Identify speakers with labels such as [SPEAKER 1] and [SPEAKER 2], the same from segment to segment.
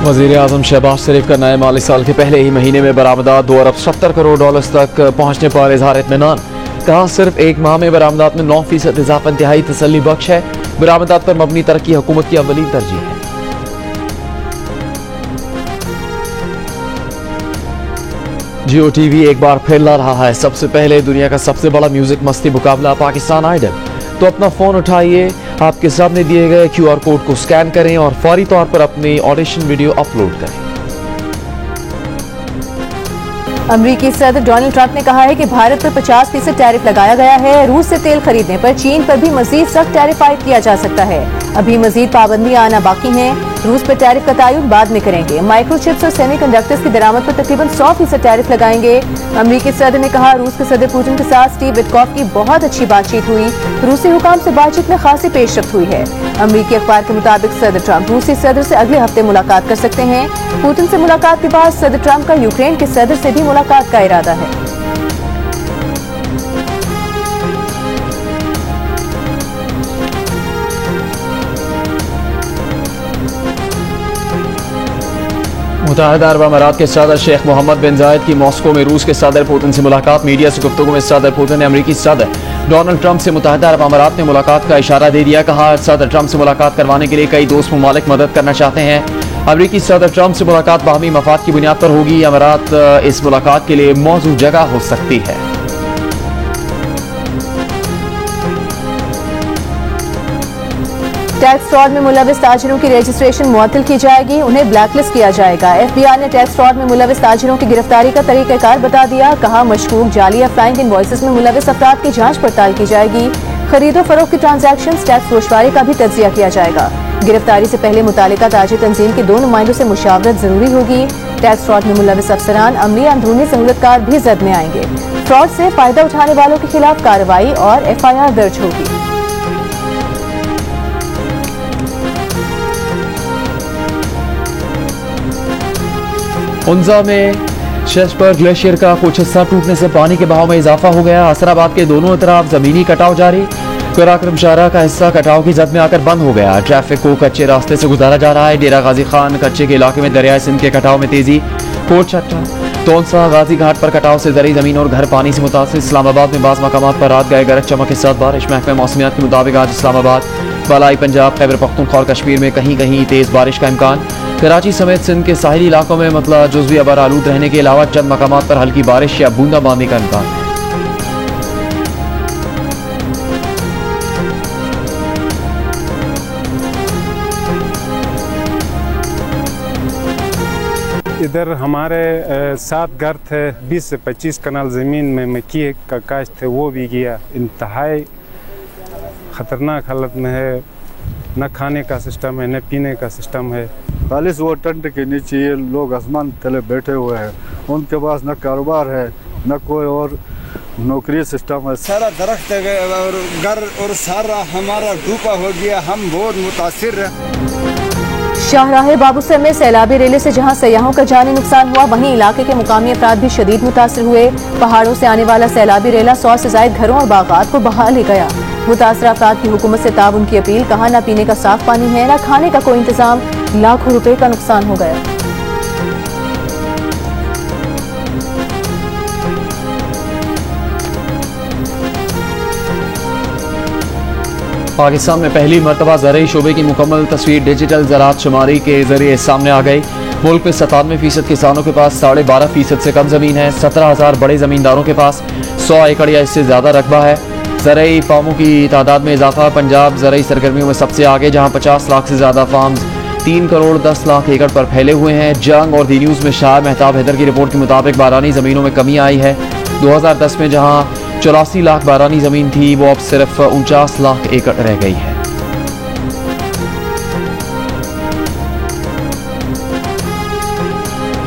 [SPEAKER 1] वज़ीर आज़म शहबाज शरीफ का नए माली साल के पहले ही महीने में बरामदात 2 अरब 70 करोड़ डॉलर्स तक पहुंचने पर इजहार इत्मीनान। कहा सिर्फ एक माह में बरामदात में 9% इजाफा इंतहाई तसल्ली बख्श है। बरामदात पर मबनी तरक्की हुकूमत की अव्वलीन तरजीह है। जियो टीवी एक बार फिर ला रहा है सबसे पहले दुनिया का सबसे बड़ा म्यूजिक मस्ती मुकाबला पाकिस्तान आइडल। तो अपना फोन उठाइए, आपके सामने दिए गए QR कोड को स्कैन करें और फौरी तौर पर अपनी ऑडिशन वीडियो अपलोड करें।
[SPEAKER 2] अमेरिकी सदर डोनाल्ड ट्रंप ने कहा है कि भारत पर 50% टैरिफ लगाया गया है। रूस से तेल खरीदने पर चीन पर भी मजीद सख्त टैरिफ आयद किया जा सकता है। अभी मजीद पाबंदियां आना बाकी हैं। रूस पर टैरिफ का तयन बाद में करेंगे। माइक्रोचिप्स और सेमीकंडक्टर्स की दरामद पर तकरीबन 100% टैरिफ लगाएंगे। अमेरिकी सदर ने कहा रूस के सदर पुतिन के साथ स्टीव विटकॉफ की बहुत अच्छी बातचीत हुई। रूसी हुकाम से बातचीत में खासी पेशरफ्त हुई है। अमेरिकी अखबार के मुताबिक सदर ट्रंप रूसी सदर से अगले हफ्ते मुलाकात कर सकते हैं। पुतिन से मुलाकात के बाद सदर ट्रंप का यूक्रेन के सदर से भी मुलाकात का इरादा है।
[SPEAKER 1] मुत्तहिदा अरब अमारात के सदर शेख मोहम्मद बिन जायद की मॉस्को में रूस के सदर पुतिन से मुलाकात। मीडिया से गुफ्तगू में सदर पुतिन ने अमेरिकी सदर डोनाल्ड ट्रंप से मुत्तहिदा अरब अमारात ने मुलाकात का इशारा दे दिया। कहा सदर ट्रंप से मुलाकात करवाने के लिए कई दोस्त ममालिक मदद करना चाहते हैं। अमेरिकी सदर ट्रंप से मुलाकात बाहमी मफाद की बुनियाद पर होगी। अमारात इस मुलाकात के लिए मौजूद जगह हो सकती है।
[SPEAKER 2] टैक्स फ्रॉड में मुलविस ताजिरों की रजिस्ट्रेशन मुअत्तल की जाएगी। उन्हें ब्लैकलिस्ट किया जाएगा। FBI ने टैक्स फ्रॉड में मुलविस ताजिरों की गिरफ्तारी का तरीक़ाकार बता दिया। कहा मशकूक जाली या फ्लाइंग इनवॉइसेस में मुलविस अफराद की जांच पड़ताल की जाएगी। खरीदो फरोख्त की ट्रांजैक्शन टैक्स गोशवारे का भी तज्जिया किया जाएगा। गिरफ्तारी से पहले मुतालिका ताजिर तंजीम के 2 नुमाइंदों से मुशावरत जरूरी होगी। टैक्स फ्रॉड में मुलविस अफसरान, अमली या अंदरूनी सहूलतकार भी जद में आएंगे। फ्रॉड से फायदा उठाने वालों के खिलाफ कार्रवाई और FIR दर्ज होगी।
[SPEAKER 1] उन्जा में शेषपर ग्लेशियर का कुछ हिस्सा टूटने से पानी के बहाव में इजाफा हो गया। असराबाद के दोनों तरफ जमीनी कटाव जारी। कराक्रम शाहरा का हिस्सा कटाव की जद में आकर बंद हो गया। ट्रैफिक को कच्चे रास्ते से गुजारा जा रहा है। डेरा गाजी खान कच्चे के इलाके में दरियाए सिंध के कटाव में तेजी। कोट चट्टा तोनसा गाजी घाट पर कटाव से जरी जमीन और घर पानी से मुतासिर। इस्लामाबाद में बाज़ मकामात पर रात गए गरज चमक के साथ बारिश। महकमा मौसमियात के मुताबिक आज इस्लामाबाद, बालाई पंजाब, खैबर पख्तूनख्वा और कश्मीर में कहीं कहीं तेज बारिश का इम्कान। कराची समेत सिंध के साहिली इलाकों में मतला जुज़वी अबर आलूद रहने के अलावा चंद मकामात पर हल्की बारिश या बूंदाबांदी का इम्कान है।
[SPEAKER 3] इधर हमारे 7 घर थे। 20 से 25 कनाल ज़मीन में मक्की का काश्त थे, वो भी गया। इंतहाई ख़तरनाक हालत में है। न खाने का सिस्टम है, न पीने का सिस्टम है।
[SPEAKER 4] खालिश वो टेंट के नीचे ये लोग आसमान तले बैठे हुए हैं। उनके पास न कारोबार है, न कोई और नौकरी सिस्टम है।
[SPEAKER 5] सारा दरख्त और घर और सारा हमारा डूबा हो गया। हम बहुत मुतासिर हैं।
[SPEAKER 2] शाहराहे बाबूसर में सैलाबी रेले से जहां सयाहों का जानी नुकसान हुआ, वहीं इलाके के मुकामी अफराद भी शदीद मुतासिर हुए। पहाड़ों से आने वाला सैलाबी रेला 100 से ज्यादा घरों और बागात को बहा ले गया। मुतासरा अफराद की हुकूमत से ताउन की अपील। कहा न पीने का साफ पानी है, न खाने का कोई इंतजाम। लाखों रुपए का नुकसान हो गया।
[SPEAKER 1] पाकिस्तान में पहली मरतबा ज़राई शोबे की मुकम्मल तस्वीर डिजिटल ज़राअत शुमारी के जरिए सामने आ गई। मुल्क में 97% किसानों के पास 12.5% से कम ज़मीन है। 17,000 बड़े ज़मींदारों के पास 100 एकड़ या इससे ज़्यादा रकबा है। ज़राई फार्मों की तादाद में इजाफा। पंजाब ज़राई सरगर्मियों में सबसे आगे, जहाँ 50 लाख से ज़्यादा फार्म्स 3 करोड़ 10 लाख एकड़ पर फैले हुए हैं। जंग और दी न्यूज़ में शाह मेहताब हैदर की रिपोर्ट के मुताबिक बारानी ज़मीनों में कमी आई है। 2010 में जहाँ 84 लाख बारानी ज़मीन थी, वो अब सिर्फ 49 लाख एकड़ रह गई है।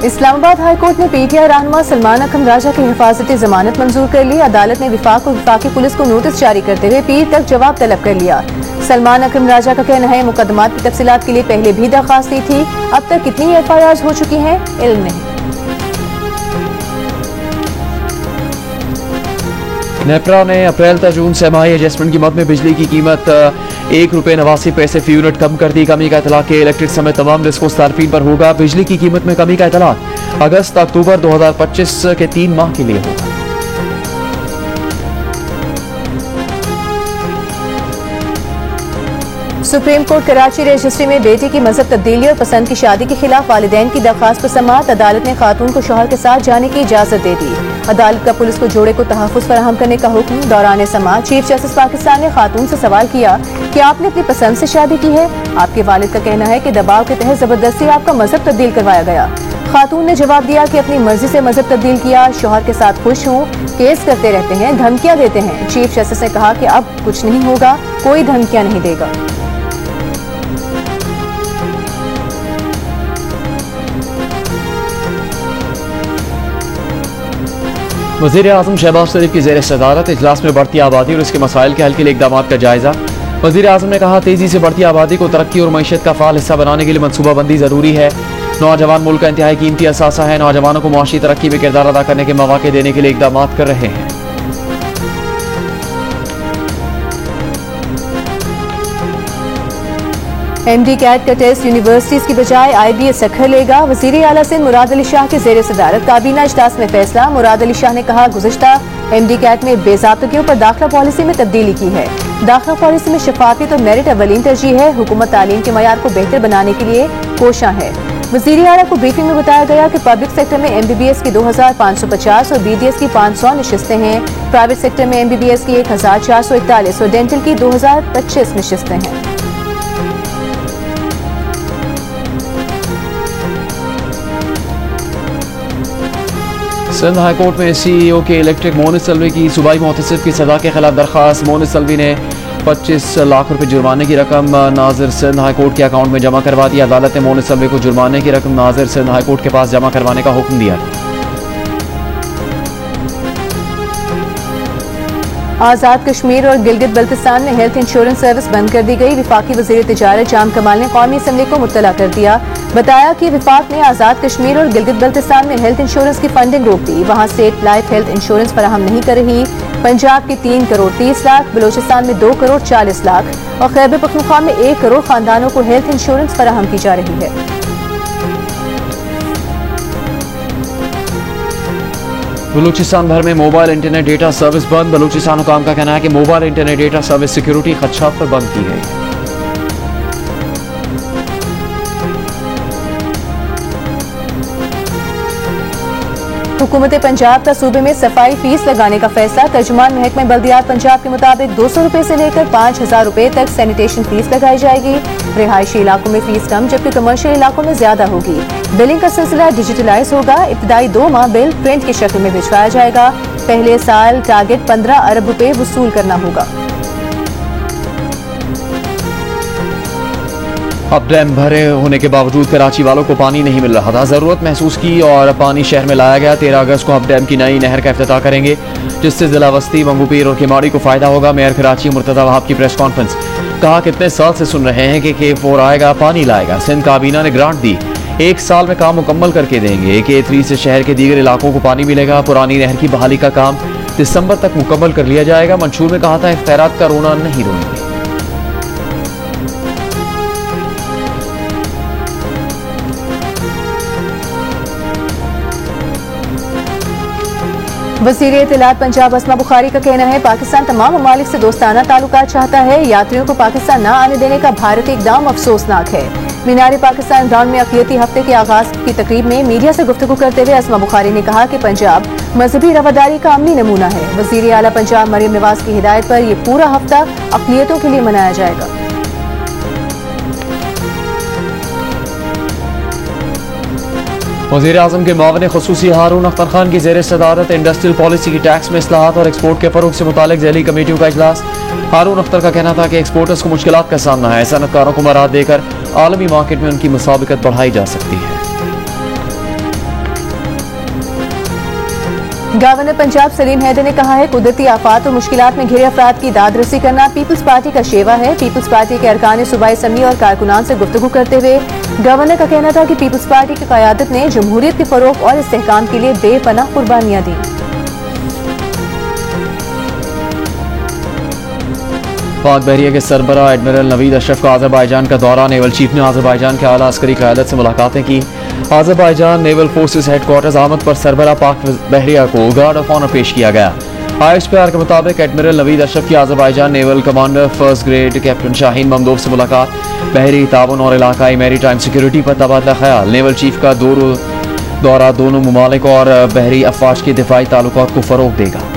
[SPEAKER 2] इस्लामाबाद हाई कोर्ट ने PTI रहनुमा सलमान अकरम राजा की हिफाजती जमानत मंजूर कर ली। अदालत ने विफाक और विफाकी पुलिस को नोटिस जारी करते हुए पीर तक जवाब तलब कर लिया। सलमान अकरम राजा का कहना है मुकदमात की तफसीलात के लिए पहले भी दरख्वास्त दी थी। अब तक कितनी FIRs हो चुकी हैं, इल्म नहीं।
[SPEAKER 1] नेपरा ने अप्रैल से जून छमाही एडजस्टमेंट की मद में बिजली की कीमत ₹1.89 फी यूनिट कम कर दी। कमी का इतलाक के इलेक्ट्रिक समेत तमाम रिस्को सार्फिन पर होगा। बिजली की कीमत में कमी का इतलाक अगस्त अक्टूबर 2025 के 3 माह के लिए होगा।
[SPEAKER 2] सुप्रीम कोर्ट कराची रजिस्ट्री में बेटी की मजहब तब्दीली और पसंद की शादी के खिलाफ वालिदैन की दरख्वास्त पर समाअत। अदालत ने खातून को शौहर के साथ जाने की इजाजत दे दी। अदालत का पुलिस को जोड़े को तहफ्फुज़ फराहम करने का हुक्म। दौरान समाअत चीफ जस्टिस पाकिस्तान ने खातून से सवाल किया कि आपने अपनी पसंद से शादी की है। आपके वालिद का कहना है कि दबाव के तहत जबरदस्ती आपका मजहब तब्दील करवाया गया। खातून ने जवाब दिया कि अपनी मर्जी से मजहब तब्दील किया, शौहर के साथ खुश हूँ, केस करते रहते हैं, धमकियाँ देते हैं। चीफ जस्टिस ने कहा कि अब कुछ नहीं होगा, कोई धमकियाँ नहीं देगा।
[SPEAKER 1] वज़ीर-ए-आज़म शहबाज शरीफ की ज़ेर सदारत इजलास में बढ़ती आबादी और इसके मसाइल के हल के लिए इक़दाम का जायजा। वज़ीर-ए-आज़म ने कहा, तेजी से बढ़ती आबादी को तरक्की और मईशत का फ़ाल हिस्सा बनाने के लिए मनसूबाबंदी ज़रूरी है। नौजवान मुल्क का इंतहाई कीमती असासा है। नौजवानों को मुआशी तरक्की में किरदार अदा करने के मौके देने के लिए इक़दाम कर रहे हैं।
[SPEAKER 2] MD कैट का टेस्ट यूनिवर्सिटीज की बजाय IBS सखर लेगा। वज़ीर आला सिंध मुराद अली शाह के ज़ेर सदारत काबीना इजलास में फैसला। मुराद अली शाह ने कहा, गुज़िश्ता MD कैट में बेज़ाब्तगियों पर दाखिला पॉलिसी में तब्दीली की है। दाखिला पॉलिसी में शफाफियत और मेरिट अवलीन तरजीह है। हुकूमत तालीम के मयार को बेहतर बनाने के लिए कोशां है। वज़ीर आला को ब्रीफिंग में बताया गया कि पब्लिक सेक्टर में MBBS की 2550 और BDS की 500 नशिस्तें हैं। प्राइवेट सेक्टर में MBBS की 1441 और डेंटल की 2025 नशिस्तें हैं।
[SPEAKER 1] सिंध हाई कोर्ट में CEO के इलेक्ट्रिक मोनिस सल्वी की सूबाई मुहतसिब की सजा के खिलाफ दरखास्त। मोनिस सल्वी ने 25 लाख रुपए जुर्माने की रकम नाजिर सिंध हाई कोर्ट के अकाउंट में जमा करवा दी। अदालत ने मोनिस सल्वी को जुर्माने की रकम नाजिर सिंध हाई कोर्ट के पास जमा करवाने का हुक्म दिया।
[SPEAKER 2] आज़ाद कश्मीर और गिलगित बल्तिस्तान में हेल्थ इंश्योरेंस सर्विस बंद कर दी गई। विफाकी वज़ीर तिजारत जाम कमाल ने कौमी असम्बली को मुत्तला कर दिया। बताया कि विफाक ने आज़ाद कश्मीर और गिलगित बल्तिस्तान में हेल्थ इंश्योरेंस की फंडिंग रोक दी। वहाँ स्टेट लाइफ हेल्थ इंश्योरेंस फराहम नहीं कर रही। पंजाब के 3 करोड़ 30 लाख, बलोचिस्तान में 2 करोड़ 40 लाख और खैबर पख्तूनख्वा में 1 करोड़ खानदानों को हेल्थ इंश्योरेंस फराहम की जा रही है।
[SPEAKER 1] बलूचिस्तान भर में मोबाइल इंटरनेट डेटा सर्विस बंद। बलूचिस्तान हुकाम का कहना है कि mobile internet data service security खदशात पर बंद की गई है।
[SPEAKER 2] हुकूमत पंजाब का सूबे में सफाई फीस लगाने का फैसला। तर्जुमान महकमा बल्दियात पंजाब के मुताबिक 200 रुपए से लेकर 5000 रुपए तक सैनिटेशन फीस लगाई जाएगी। रिहायशी इलाकों में फीस कम जबकि कमर्शियल इलाकों में ज्यादा होगी। बिलिंग का सिलसिला डिजिटलाइज होगा। इब्तदाई 2 माह बिल प्रिंट की शक्ल में भिजवाया जाएगा। पहले साल टारगेट 15 अरब रुपए वसूल करना होगा।
[SPEAKER 1] अब डैम भरे होने के बावजूद कराची वालों को पानी नहीं मिल रहा था। जरूरत महसूस की और पानी शहर में लाया गया। 13 अगस्त को अब डैम की नई नहर का इफ्तिताह करेंगे, जिससे जिला बस्ती, मंगूपीर और किमाड़ी को फायदा होगा। मेयर कराची मुर्तजा वहाब की प्रेस कॉन्फ्रेंस। कहा, कितने साल से सुन रहे हैं कि K4 आएगा, पानी लाएगा। सिंध काबीना ने ग्रांट दी, 1 साल में काम मुकम्मल करके देंगे। K3 से शहर के दीगर इलाकों को पानी मिलेगा। पुरानी नहर की बहाली का काम दिसंबर तक मुकम्मल कर लिया जाएगा। मंशूर में कहा था, इख्तियारात का रोना नहीं रोएंगे।
[SPEAKER 2] वज़ीर इत्तलात पंजाब अस्मा बुखारी का कहना है, पाकिस्तान तमाम ममालिक से दोस्ताना ताल्लुकात चाहता है। यात्रियों को पाकिस्तान न आने देने का भारतीय इक़दाम अफसोसनाक है। मीनार पाकिस्तान ग्राउंड में अक़लियती हफ्ते के आगाज की तकरीब में मीडिया से गुफ्तगू करते हुए अस्मा बुखारी ने कहा कि पंजाब मजहबी रवादारी का अमली नमूना है। वज़ीर आला पंजाब मरियम नवाज की हिदायत पर यह पूरा हफ्ता अक़लियतों के लिए मनाया जाएगा।
[SPEAKER 1] वज़ीर आज़म के मुआविन ख़ुसूसी हारून अख्तर खान की ज़ेर सदारत इंडस्ट्रियल पॉलिसी की टैक्स में इस्लाहात और एक्सपोर्ट के फ़रोग़ से मुतालिक ज़ैली कमेटियों का इजलास। हारून अख्तर का कहना था कि एक्सपोर्टर्स को मुश्किलात का सामना है। सनअतकारों को मराद देकर आलमी मार्केट में उनकी मुसाबिकत बढ़ाई जा सकती है।
[SPEAKER 2] गवर्नर पंजाब सलीम हैदर ने कहा है, कुदरती आफात और मुश्किलात में घिरे अफराद की दादरसी करना पीपल्स पार्टी का शेवा है। पीपल्स पार्टी के अरकान सूबाई असम्बली और कारकुनान से गुफ्तगू करते हुए गवर्नर का कहना था कि पीपल्स पार्टी की क़यादत ने जमहूरियत के फ़रोग़ और इस्तेहकाम के लिए बेपनाह कुर्बानियाँ दी।
[SPEAKER 1] पाक बहरिया के सरबराह एडमिरल नवीद अशरफ का आज़रबाईजान का दौरा। नेवल चीफ ने आज़रबाईजान के आला अस्करी क़यादत से मुलाकातें की। आज़रबाईजान नेवल फोर्सेस हेडक्वार्टर्स आमद पर सरबराह पाक बहरिया को गार्ड ऑफ ऑनर पेश किया गया। ISPR के मुताबिक एडमिरल नवीद अशरफ की Azerbaijan naval commander first grade captain Shahin Mammadov से मुलाकात। बहरी ताउन और इलाकाई मैरी टाइम सिक्योरिटी पर तबादला ख्याल। नेवल चीफ का दौरा दोनों ममालिक और बहरी अफवाज के दिफाई ताल्लुकात को फ़रोग देगा।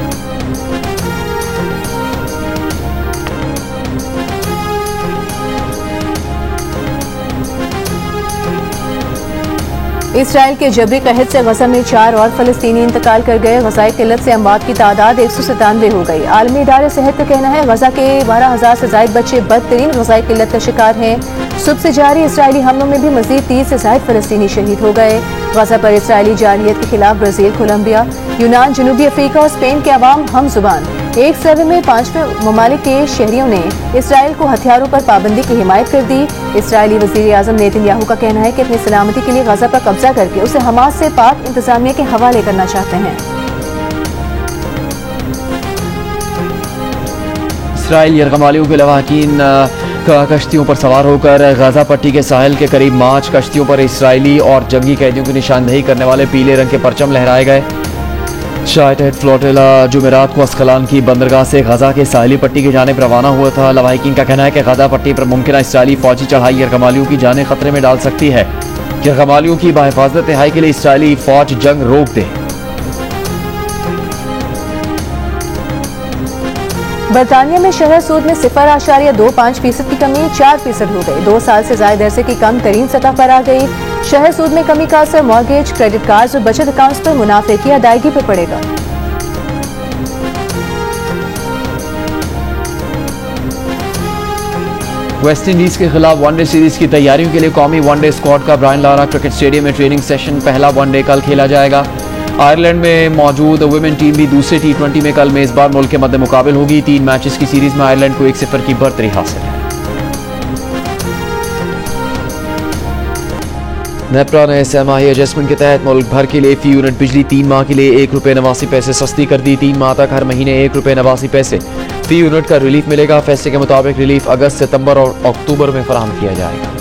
[SPEAKER 2] इसराइल के जबरी कहत से गजा में 4 और फलस्तीनी इंतकाल कर गए। गजाई किल्लत से अमवात की तादाद 197 हो गई। आलमी इदारे सेहत का कहना है गजा के 12,000 से ज्यादा बच्चे बदतरीन गजाई किल्लत का शिकार हैं। सुबह से जारी इसराइली हमलों में भी मजीद 30 से ज्यादा फलस्तीनी शहीद हो गए। गजा पर इसराइली जारहियत के खिलाफ ब्राजील, कोलंबिया, यूनान, जनूबी अफ्रीका और स्पेन के अवाम हम जुबान। एक सर्वे में 5वें ममालिक के शहरियों ने इसराइल को हथियारों पर पाबंदी की हिमायत कर दी। इसराइली वजीर आजम नेतन्याहू का कहना है कि अपनी सलामती के लिए गजा पर कब्जा करके उसे हमास से पाक इंतजामिया के हवाले करना चाहते हैं।
[SPEAKER 1] इसराइल यरगमालियों के लवाहकीन का कश्तियों पर सवार होकर गाजा पट्टी के साहिल के करीब 5 कश्तियों पर इसराइली और जंगी कैदियों की निशानदेही करने वाले पीले रंग के परचम लहराए गए। शायद फ्लोटिला जुमेरात को अस्कलान की बंदरगाह से गजा के साहिली पट्टी की जानिब रवाना हुआ था। लवाहिकीन का कहना है कि गजा पट्टी पर मुमकिन इसराइली फौजी चढ़ाई यरगमालियों की जानें खतरे में डाल सकती है। यरगमालियों की बाहिफाजत रिहाई के लिए इसराइली फौज जंग रोक दे।
[SPEAKER 2] बरतानिया में शरह सूद में 0.25% की कमी 4% हो गई। 2 साल से ज्यादा अरसे की कम तरीन सतह पर आ गई। शरह सूद में कमी का असर मॉर्गेज, क्रेडिट कार्ड और बचत अकाउंट्स पर मुनाफे की अदायगी पर पड़ेगा।
[SPEAKER 1] वेस्ट इंडीज के खिलाफ वनडे सीरीज की तैयारियों के लिए कौमी वनडे स्क्वाड का ब्रायन लारा क्रिकेट स्टेडियम में ट्रेनिंग सेशन। पहला वनडे कल खेला जाएगा। आयरलैंड में मौजूद वुमेन टीम भी दूसरे T20 में कल मेजबान मुल्क के मद्दे मुकाबिल होगी। 3 मैचेस की सीरीज में आयरलैंड को 1-0 की बढ़तरी हासिल है। नेपरा ने सहमाही एडजस्टमेंट के तहत मुल्क भर के लिए फी यूनिट बिजली 3 माह के लिए ₹1.89 सस्ती कर दी। 3 माह तक हर महीने ₹1.89 फी यूनिट का रिलीफ मिलेगा। फैसले के मुताबिक रिलीफ अगस्त, सितंबर और अक्टूबर में फराहम किया जाएगा।